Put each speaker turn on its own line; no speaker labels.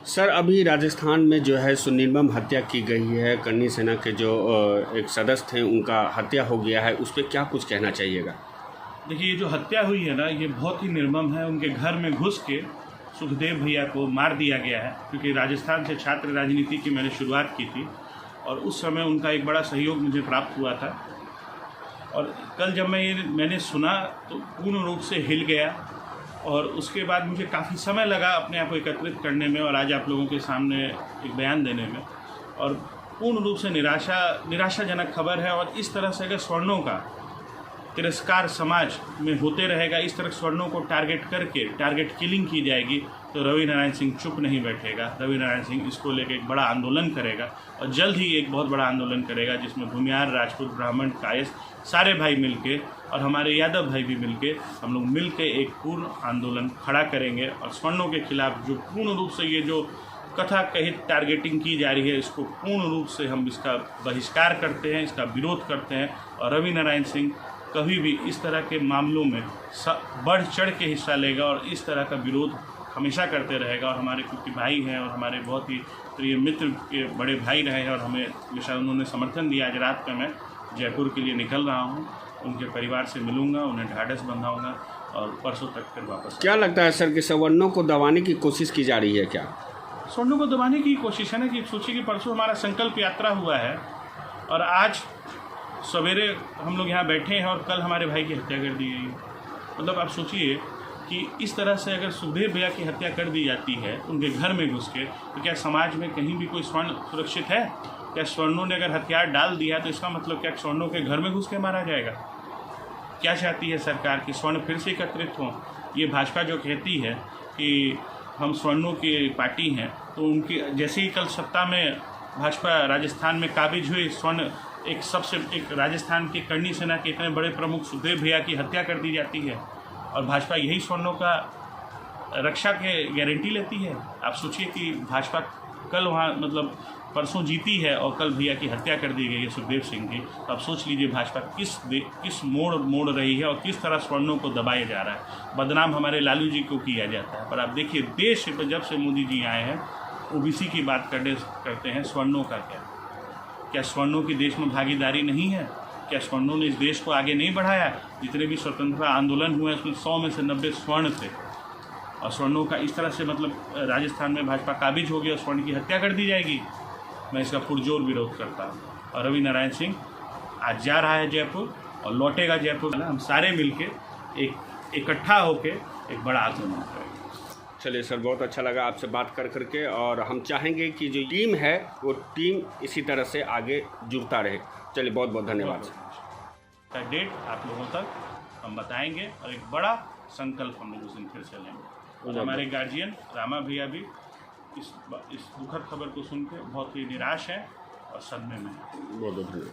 Sir, अभी राजस्थान में जो है निर्मम हत्या की गई है। करनी सेना के जो एक सदस्य थे उनका हत्या हो गया है, उस पर क्या कुछ कहना चाहिएगा?
देखिए, ये जो हत्या हुई है ना, ये बहुत ही निर्मम है। उनके घर में घुस के सुखदेव भैया को मार दिया गया है, क्योंकि राजस्थान से छात्र राजनीति की मैंने शुरुआत की थी और उस समय उनका एक बड़ा सहयोग मुझे प्राप्त हुआ था। और कल जब मैंने सुना तो पूर्ण रूप से हिल गया और उसके बाद मुझे काफ़ी समय लगा अपने आप को एकत्रित करने में और आज आप लोगों के सामने एक बयान देने में। और पूर्ण रूप से निराशाजनक खबर है। और इस तरह से अगर स्वर्णों का तिरस्कार समाज में होते रहेगा, इस तरह स्वर्णों को टारगेट करके टारगेट किलिंग की जाएगी, तो रवि नारायण सिंह चुप नहीं बैठेगा। रवि नारायण सिंह इसको लेकर एक बड़ा आंदोलन करेगा और जल्द ही एक बहुत बड़ा आंदोलन करेगा, जिसमें भूमिहार, राजपूत, ब्राह्मण, कायस्थ सारे भाई मिलके और हमारे यादव भाई भी मिलके, हम लोग मिलके एक पूर्ण आंदोलन खड़ा करेंगे। और स्वर्णों के खिलाफ जो पूर्ण रूप से ये जो कथा कहित टारगेटिंग की जा रही है, इसको पूर्ण रूप से हम इसका बहिष्कार करते हैं, इसका विरोध करते हैं। और रवि नारायण सिंह कभी भी इस तरह के मामलों में बढ़ चढ़ के हिस्सा लेगा और इस तरह का विरोध हमेशा करते रहेगा। और हमारे क्योंकि भाई हैं और हमारे बहुत ही प्रिय मित्र के बड़े भाई रहे हैं और हमें हमेशा उन्होंने समर्थन दिया। आज रात में मैं जयपुर के लिए निकल रहा हूँ, उनके परिवार से मिलूँगा, उन्हें ढाढ़स बंधाऊँगा और परसों तक फिर वापस। क्या
लगता है सर कि सवर्णों को दबाने की कोशिश की जा रही है? क्या
स्वर्णों को दबाने की कोशिश है ना? कि सोचिए कि परसों हमारा संकल्प यात्रा हुआ है और आज सवेरे हम लोग यहाँ बैठे हैं और कल हमारे भाई की हत्या कर दी गई। मतलब आप सोचिए कि इस तरह से अगर सुखदेव भैया की हत्या कर दी जाती है उनके घर में घुस के, तो क्या समाज में कहीं भी कोई स्वर्ण सुरक्षित है? क्या स्वर्णों ने अगर हथियार डाल दिया तो इसका मतलब क्या स्वर्णों के घर में घुस के मारा जाएगा? क्या चाहती है सरकार कि स्वर्ण फिर से एकत्रित हों? ये भाजपा जो कहती है कि हम स्वर्णों की पार्टी हैं, तो उनकी जैसे ही कल सत्ता में भाजपा राजस्थान में काबिज हुई, स्वर्ण एक राजस्थान के करनी सेना के इतने बड़े प्रमुख सुखदेव भैया की हत्या कर दी जाती है और भाजपा यही स्वर्णों का रक्षा के गारंटी लेती है। आप सोचिए कि भाजपा कल वहाँ मतलब परसों जीती है और कल भैया की हत्या कर दी गई है सुखदेव सिंह की। तो आप सोच लीजिए भाजपा किस मोड़ रही है और किस तरह स्वर्णों को दबाया जा रहा है। बदनाम हमारे लालू जी को किया जाता है। पर आप देखिए, देश पर जब से मोदी जी आए हैं ओबीसी की बात करते हैं, स्वर्णों का क्या स्वर्णों की देश में भागीदारी नहीं है? क्या स्वर्णों ने इस देश को आगे नहीं बढ़ाया? जितने भी स्वतंत्रता आंदोलन हुए उसमें 100 में से 90 स्वर्ण थे और स्वर्णों का इस तरह से मतलब राजस्थान में भाजपा काबिज हो गई और स्वर्ण की हत्या कर दी जाएगी। मैं इसका पुरजोर विरोध करता हूँ। और रवि नारायण सिंह आज जा रहा है जयपुर और लौटेगा जयपुर। हम सारे मिलके इकट्ठा होके एक बड़ा आंदोलन करेंगे।
चलिए सर, बहुत अच्छा लगा आपसे बात कर करके और हम चाहेंगे कि जो टीम है वो टीम इसी तरह से आगे जुड़ता रहे। चलिए, बहुत बहुत धन्यवाद।
डेट आप लोगों तक हम बताएंगे और एक बड़ा संकल्प हम लोग उस दिन फिर से लेंगे। और हमारे गार्जियन रामा भैया भी इस दुखद खबर को सुन के बहुत ही निराश है और सदमे में है।
बहुत बहुत धन्यवाद।